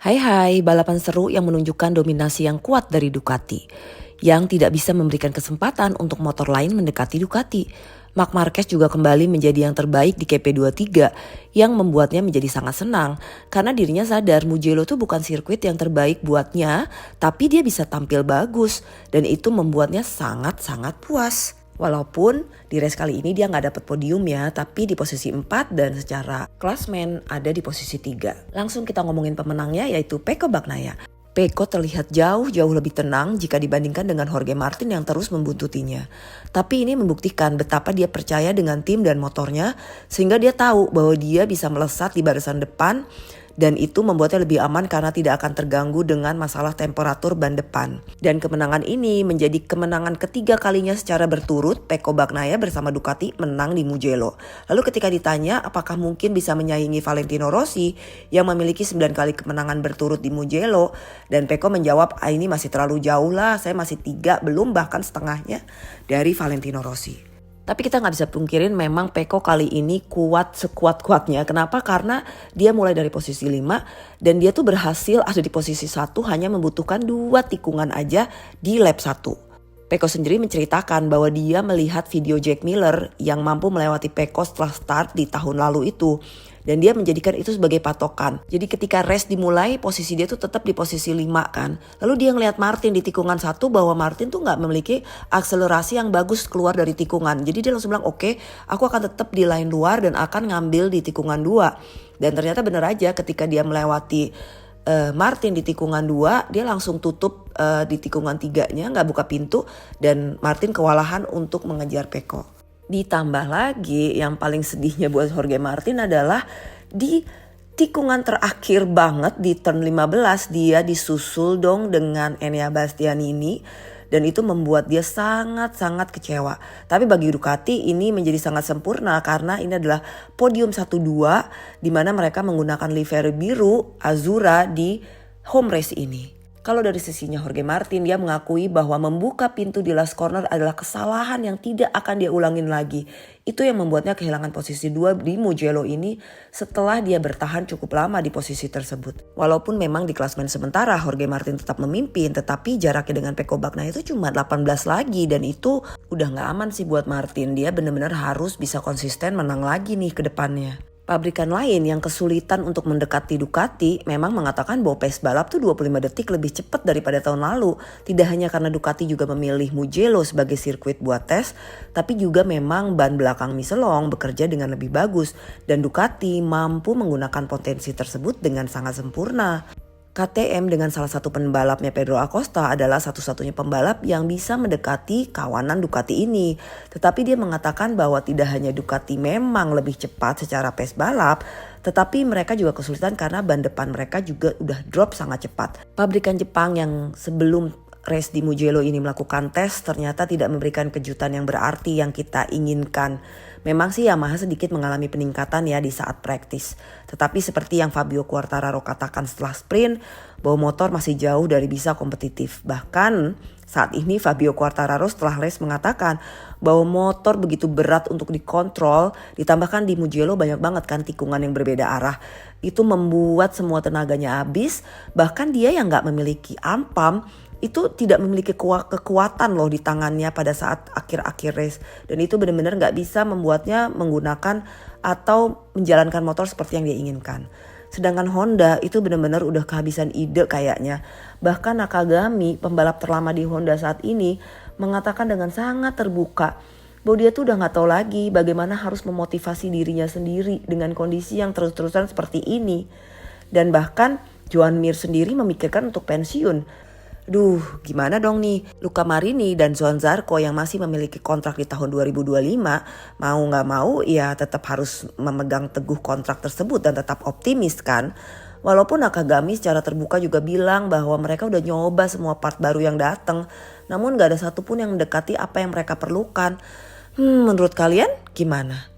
Hai, balapan seru yang menunjukkan dominasi yang kuat dari Ducati, yang tidak bisa memberikan kesempatan untuk motor lain mendekati Ducati. Marc Marquez juga kembali menjadi yang terbaik di GP23 yang membuatnya menjadi sangat senang karena dirinya sadar Mugello itu bukan sirkuit yang terbaik buatnya, tapi dia bisa tampil bagus dan itu membuatnya sangat-sangat puas. Walaupun di race kali ini dia nggak dapat podium ya, tapi di posisi 4 dan secara klasmen ada di posisi 3. Langsung kita ngomongin pemenangnya yaitu Pecco Bagnaia. Pecco terlihat jauh lebih tenang jika dibandingkan dengan Jorge Martin yang terus membuntutinya. Tapi ini membuktikan betapa dia percaya dengan tim dan motornya sehingga dia tahu bahwa dia bisa melesat di barisan depan. Dan itu membuatnya lebih aman karena tidak akan terganggu dengan masalah temperatur ban depan. Dan kemenangan ini menjadi kemenangan ketiga kalinya secara berturut Pecco Bagnaia bersama Ducati menang di Mugello. Lalu ketika ditanya apakah mungkin bisa menyaingi Valentino Rossi yang memiliki 9 kali kemenangan berturut di Mugello. Dan Pecco menjawab, ini masih terlalu jauh lah, saya masih 3, belum bahkan setengahnya dari Valentino Rossi. Tapi kita gak bisa pungkirin memang Pecco kali ini kuat sekuat-kuatnya. Kenapa? Karena dia mulai dari posisi 5 dan dia tuh berhasil ada di posisi 1 hanya membutuhkan 2 tikungan aja di lap 1. Pecco sendiri menceritakan bahwa dia melihat video Jack Miller yang mampu melewati Pecco setelah start di tahun lalu itu. Dan dia menjadikan itu sebagai patokan. Jadi ketika race dimulai posisi dia tuh tetap di posisi 5 kan. Lalu dia ngelihat Martin di tikungan 1 bahwa Martin tuh gak memiliki akselerasi yang bagus keluar dari tikungan. Jadi dia langsung bilang oke, aku akan tetap di line luar dan akan ngambil di tikungan 2. Dan ternyata bener aja ketika dia melewati Martin di tikungan 2, dia langsung tutup di tikungan 3-nya, gak buka pintu. Dan Martin kewalahan untuk mengejar Pecco. Ditambah lagi yang paling sedihnya buat Jorge Martin adalah di tikungan terakhir banget di turn 15 dia disusul dong dengan Enea Bastianini dan itu membuat dia sangat-sangat kecewa. Tapi bagi Ducati ini menjadi sangat sempurna karena ini adalah podium 1-2 di mana mereka menggunakan livery biru Azura di home race ini. Kalau dari sisinya Jorge Martin, dia mengakui bahwa membuka pintu di last corner adalah kesalahan yang tidak akan dia ulangin lagi. Itu yang membuatnya kehilangan posisi 2 di Mugello ini setelah dia bertahan cukup lama di posisi tersebut. Walaupun memang di klasmen sementara Jorge Martin tetap memimpin, tetapi jaraknya dengan Pecco Bagnaia itu cuma 18 lagi dan itu udah gak aman sih buat Martin. Dia benar-benar harus bisa konsisten menang lagi nih ke depannya. Pabrikan lain yang kesulitan untuk mendekati Ducati memang mengatakan bahwa pace balap tuh 25 detik lebih cepat daripada tahun lalu. Tidak hanya karena Ducati juga memilih Mugello sebagai sirkuit buat tes, tapi juga memang ban belakang Michelin bekerja dengan lebih bagus dan Ducati mampu menggunakan potensi tersebut dengan sangat sempurna. KTM dengan salah satu pembalapnya Pedro Acosta adalah satu-satunya pembalap yang bisa mendekati kawanan Ducati ini. Tetapi dia mengatakan bahwa tidak hanya Ducati memang lebih cepat secara pace balap, tetapi mereka juga kesulitan karena ban depan mereka juga udah drop sangat cepat. Pabrikan Jepang yang sebelum race di Mugello ini melakukan tes ternyata tidak memberikan kejutan yang berarti yang kita inginkan. Memang sih Yamaha sedikit mengalami peningkatan ya di saat praktis. Tetapi seperti yang Fabio Quartararo katakan setelah sprint, bahwa motor masih jauh dari bisa kompetitif. Bahkan saat ini Fabio Quartararo setelah race mengatakan bahwa motor begitu berat untuk dikontrol, ditambahkan di Mugello banyak banget kan tikungan yang berbeda arah. Itu membuat semua tenaganya habis, bahkan dia yang gak memiliki ampam, itu tidak memiliki kekuatan loh di tangannya pada saat akhir-akhir race. Dan itu benar-benar gak bisa membuatnya menggunakan atau menjalankan motor seperti yang dia inginkan. Sedangkan Honda itu benar-benar udah kehabisan ide kayaknya. Bahkan Nakagami, pembalap terlama di Honda saat ini, mengatakan dengan sangat terbuka bahwa dia tuh udah gak tahu lagi bagaimana harus memotivasi dirinya sendiri dengan kondisi yang terus-terusan seperti ini. Dan bahkan Joan Mir sendiri memikirkan untuk pensiun. Gimana dong nih Luca Marini dan Johann Zarco yang masih memiliki kontrak di tahun 2025, mau gak mau ya tetap harus memegang teguh kontrak tersebut dan tetap optimis kan. Walaupun Nakagami secara terbuka juga bilang bahwa mereka udah nyoba semua part baru yang datang, namun gak ada satupun yang mendekati apa yang mereka perlukan. Menurut kalian gimana?